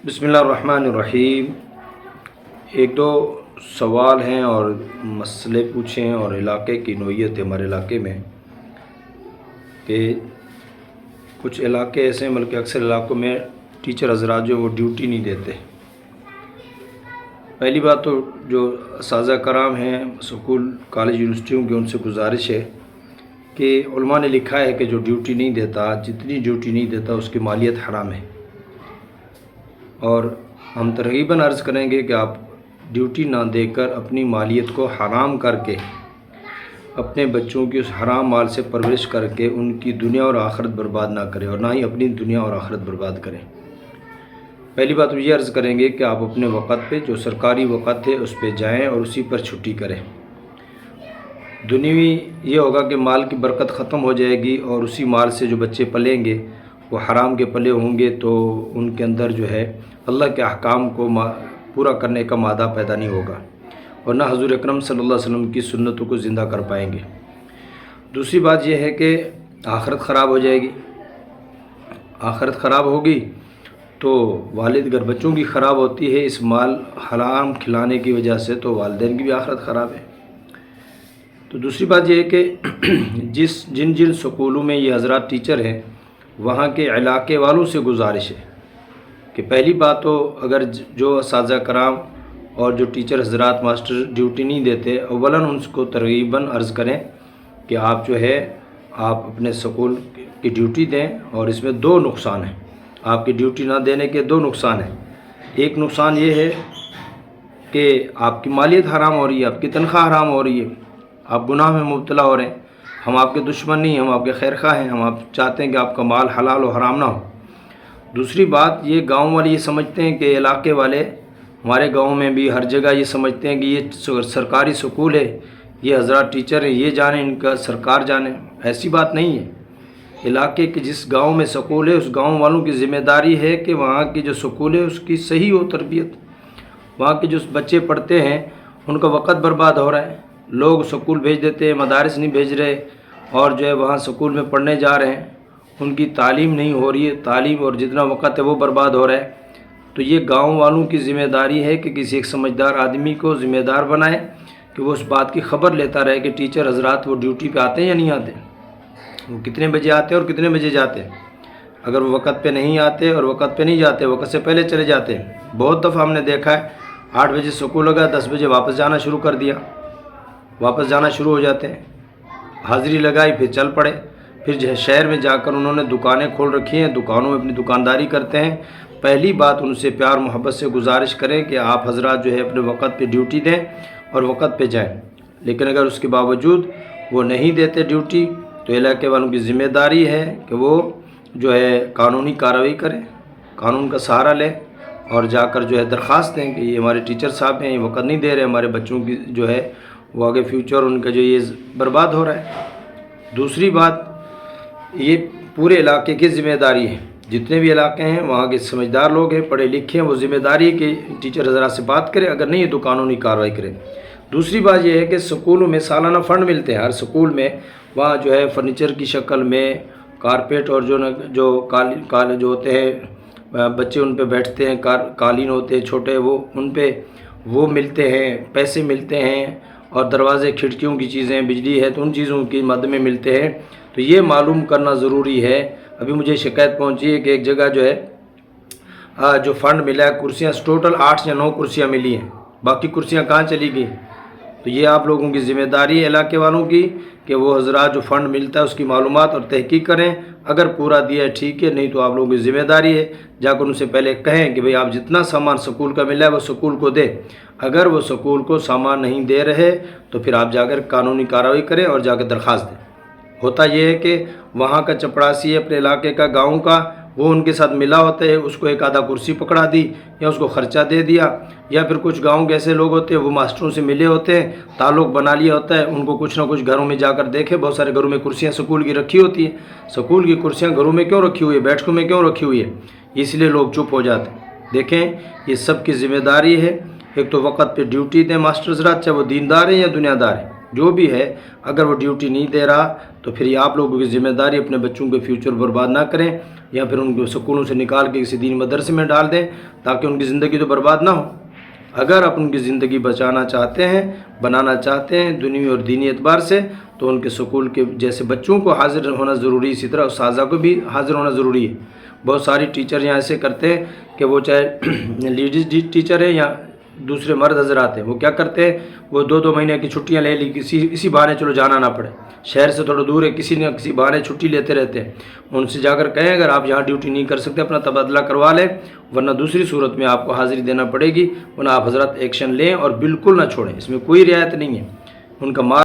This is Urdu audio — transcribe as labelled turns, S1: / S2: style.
S1: بسم اللہ الرحمن الرحیم۔ ایک دو سوال ہیں اور مسئلے پوچھے ہیں اور علاقے کی نوعیت ہے ہمارے علاقے میں کہ کچھ علاقے ایسے ہیں بلکہ اکثر علاقوں میں ٹیچر حضرات جو وہ ڈیوٹی نہیں دیتے۔ پہلی بات تو جو اساتذہ کرام ہیں اسکول کالج یونیورسٹیوں کے ان سے گزارش ہے کہ علماء نے لکھا ہے کہ جو ڈیوٹی نہیں دیتا، جتنی ڈیوٹی نہیں دیتا اس کی مالیت حرام ہے، اور ہم ترغیباً عرض کریں گے کہ آپ ڈیوٹی نہ دے کر اپنی مالیت کو حرام کر کے اپنے بچوں کی اس حرام مال سے پرورش کر کے ان کی دنیا اور آخرت برباد نہ کریں، اور نہ ہی اپنی دنیا اور آخرت برباد کریں۔ پہلی بات یہ عرض کریں گے کہ آپ اپنے وقت پہ جو سرکاری وقت ہے اس پہ جائیں اور اسی پر چھٹی کریں۔ دنیوی یہ ہوگا کہ مال کی برکت ختم ہو جائے گی اور اسی مال سے جو بچے پلیں گے وہ حرام کے پلے ہوں گے، تو ان کے اندر جو ہے اللہ کے احکام کو پورا کرنے کا مادہ پیدا نہیں ہوگا، اور نہ حضور اکرم صلی اللہ علیہ وسلم کی سنتوں کو زندہ کر پائیں گے۔ دوسری بات یہ ہے کہ آخرت خراب ہو جائے گی۔ آخرت خراب ہوگی تو والد اگر بچوں کی خراب ہوتی ہے اس مال حرام کھلانے کی وجہ سے، تو والدین کی بھی آخرت خراب ہے۔ تو دوسری بات یہ ہے کہ جن سکولوں میں یہ حضرات ٹیچر ہیں وہاں کے علاقے والوں سے گزارش ہے کہ پہلی بات تو اگر جو اساتذہ کرام اور جو ٹیچر حضرات ماسٹر ڈیوٹی نہیں دیتے، اولاً ان کو ترغیباً عرض کریں کہ آپ جو ہے آپ اپنے سکول کی ڈیوٹی دیں، اور اس میں دو نقصان ہیں۔ آپ کی ڈیوٹی نہ دینے کے دو نقصان ہیں۔ ایک نقصان یہ ہے کہ آپ کی مالیت حرام ہو رہی ہے، آپ کی تنخواہ حرام ہو رہی ہے، آپ گناہ میں مبتلا ہو رہے ہیں۔ ہم آپ کے دشمن نہیں، ہم آپ کے خیر خواہ ہیں، ہم آپ چاہتے ہیں کہ آپ کا مال حلال و حرام نہ ہو۔ دوسری بات یہ گاؤں والے یہ سمجھتے ہیں کہ علاقے والے ہمارے گاؤں میں بھی ہر جگہ یہ سمجھتے ہیں کہ یہ سرکاری سکول ہے، یہ حضرات ٹیچر ہیں، یہ جانے ان کا سرکار جانے۔ ایسی بات نہیں ہے۔ علاقے کے جس گاؤں میں سکول ہے اس گاؤں والوں کی ذمہ داری ہے کہ وہاں کی جو سکول ہے اس کی صحیح ہو تربیت۔ وہاں کے جو بچے پڑھتے ہیں ان کا وقت برباد ہو رہا ہے، لوگ سکول بھیج دیتے ہیں، مدارس نہیں بھیج رہے، اور جو ہے وہاں سکول میں پڑھنے جا رہے ہیں، ان کی تعلیم نہیں ہو رہی ہے، تعلیم اور جتنا وقت ہے وہ برباد ہو رہا ہے۔ تو یہ گاؤں والوں کی ذمہ داری ہے کہ کسی ایک سمجھدار آدمی کو ذمہ دار بنائے کہ وہ اس بات کی خبر لیتا رہے کہ ٹیچر حضرات وہ ڈیوٹی پہ آتے ہیں یا نہیں آتے، وہ کتنے بجے آتے ہیں اور کتنے بجے جاتے ہیں۔ اگر وہ وقت پہ نہیں آتے اور وقت پہ نہیں جاتے، وقت سے پہلے چلے جاتے ہیں، بہت دفعہ ہم نے دیکھا ہے 8 بجے سکول لگا، 10 بجے واپس جانا شروع کر دیا، واپس جانا شروع ہو جاتے ہیں، حاضری لگائی پھر چل پڑے، پھر شہر میں جا کر انہوں نے دکانیں کھول رکھی ہیں، دکانوں میں اپنی دکانداری کرتے ہیں۔ پہلی بات ان سے پیار محبت سے گزارش کریں کہ آپ حضرات جو ہے اپنے وقت پہ ڈیوٹی دیں اور وقت پہ جائیں، لیکن اگر اس کے باوجود وہ نہیں دیتے ڈیوٹی تو علاقے والوں کی ذمہ داری ہے کہ وہ جو ہے قانونی کارروائی کریں، قانون کا سہارا لیں اور جا کر جو ہے درخواست دیں کہ یہ ہمارے ٹیچر صاحب ہیں، یہ وقت نہیں دے رہے، ہمارے بچوں کی جو ہے وہ آگے فیوچر ان کا جو یہ برباد ہو رہا ہے۔ دوسری بات یہ پورے علاقے کی ذمہ داری ہے، جتنے بھی علاقے ہیں وہاں کے سمجھدار لوگ ہیں، پڑھے لکھے ہیں، وہ ذمہ داری ہے کہ ٹیچر حضرات سے بات کریں، اگر نہیں ہے تو قانونی کارروائی کریں۔ دوسری بات یہ ہے کہ سکولوں میں سالانہ فنڈ ملتے ہیں، ہر سکول میں وہاں جو ہے فرنیچر کی شکل میں کارپیٹ اور جو کالے جو ہوتے ہیں بچے ان پہ بیٹھتے ہیں، قالین ہوتے ہیں چھوٹے، وہ ان پہ وہ ملتے ہیں، پیسے ملتے ہیں، اور دروازے کھڑکیوں کی چیزیں، بجلی ہے تو ان چیزوں کی مد میں ملتے ہیں۔ تو یہ معلوم کرنا ضروری ہے۔ ابھی مجھے شکایت پہنچی ہے کہ ایک جگہ جو ہے جو فنڈ ملا ہے کرسیاں ٹوٹل 8 یا 9 کرسیاں ملی ہیں، باقی کرسیاں کہاں چلی گئی؟ تو یہ آپ لوگوں کی ذمہ داری ہے علاقے والوں کی کہ وہ حضرات جو فنڈ ملتا ہے اس کی معلومات اور تحقیق کریں، اگر پورا دیا ہے ٹھیک ہے، نہیں تو آپ لوگوں کی ذمہ داری ہے جا کر ان سے پہلے کہیں کہ بھئی آپ جتنا سامان سکول کا ملا ہے وہ سکول کو دیں۔ اگر وہ سکول کو سامان نہیں دے رہے تو پھر آپ جا کر قانونی کارروائی کریں اور جا کے درخواست دیں۔ ہوتا یہ ہے کہ وہاں کا چپڑاسی ہے اپنے علاقے کا، گاؤں کا، وہ ان کے ساتھ ملا ہوتا ہے، اس کو ایک آدھا کرسی پکڑا دی یا اس کو خرچہ دے دیا، یا پھر کچھ گاؤں کے ایسے لوگ ہوتے ہیں وہ ماسٹروں سے ملے ہوتے ہیں، تعلق بنا لیا ہوتا ہے، ان کو کچھ نہ کچھ گھروں میں جا کر دیکھے، بہت سارے گھروں میں کرسیاں سکول کی رکھی ہوتی ہیں، سکول کی کرسیاں گھروں میں کیوں رکھی ہوئی ہے، بیٹھکوں میں کیوں رکھی ہوئی ہے؟ اس لیے لوگ چپ ہو جاتے ہیں۔ دیکھیں یہ سب کی ذمہ داری ہے، ایک تو وقت پہ ڈیوٹی دیں ماسٹر حضرات، چاہے وہ دیندار ہیں یا دنیا دار ہیں، جو بھی ہے، اگر وہ ڈیوٹی نہیں دے رہا تو پھر یہ آپ لوگوں کی ذمہ داری اپنے بچوں کے فیوچر برباد نہ کریں۔ یا پھر ان کو سکولوں سے نکال کے کسی دینی مدرسے میں ڈال دیں تاکہ ان کی زندگی تو برباد نہ ہو۔ اگر آپ ان کی زندگی بچانا چاہتے ہیں، بنانا چاہتے ہیں دنیوی اور دینی اعتبار سے، تو ان کے سکول کے جیسے بچوں کو حاضر ہونا ضروری ہے، اسی طرح اساتذہ کو بھی حاضر ہونا ضروری ہے۔ بہت ساری ٹیچر یہاں ایسے کرتے ہیں کہ وہ چاہے لیڈیز ٹیچر ہیں یا دوسرے مرد حضرات ہیں، وہ کیا کرتے ہیں، وہ 2 مہینے کی چھٹیاں لے لی، اسی بہانے چلو جانا نہ پڑے، شہر سے تھوڑا دور ہے، کسی نہ کسی بہانے چھٹی لیتے رہتے ہیں۔ ان سے جا کر کہیں اگر آپ یہاں ڈیوٹی نہیں کر سکتے اپنا تبادلہ کروا لیں، ورنہ دوسری صورت میں آپ کو حاضری دینا پڑے گی، ورنہ آپ حضرات ایکشن لیں اور بالکل نہ چھوڑیں، اس میں کوئی رعایت نہیں ہے۔ ان کا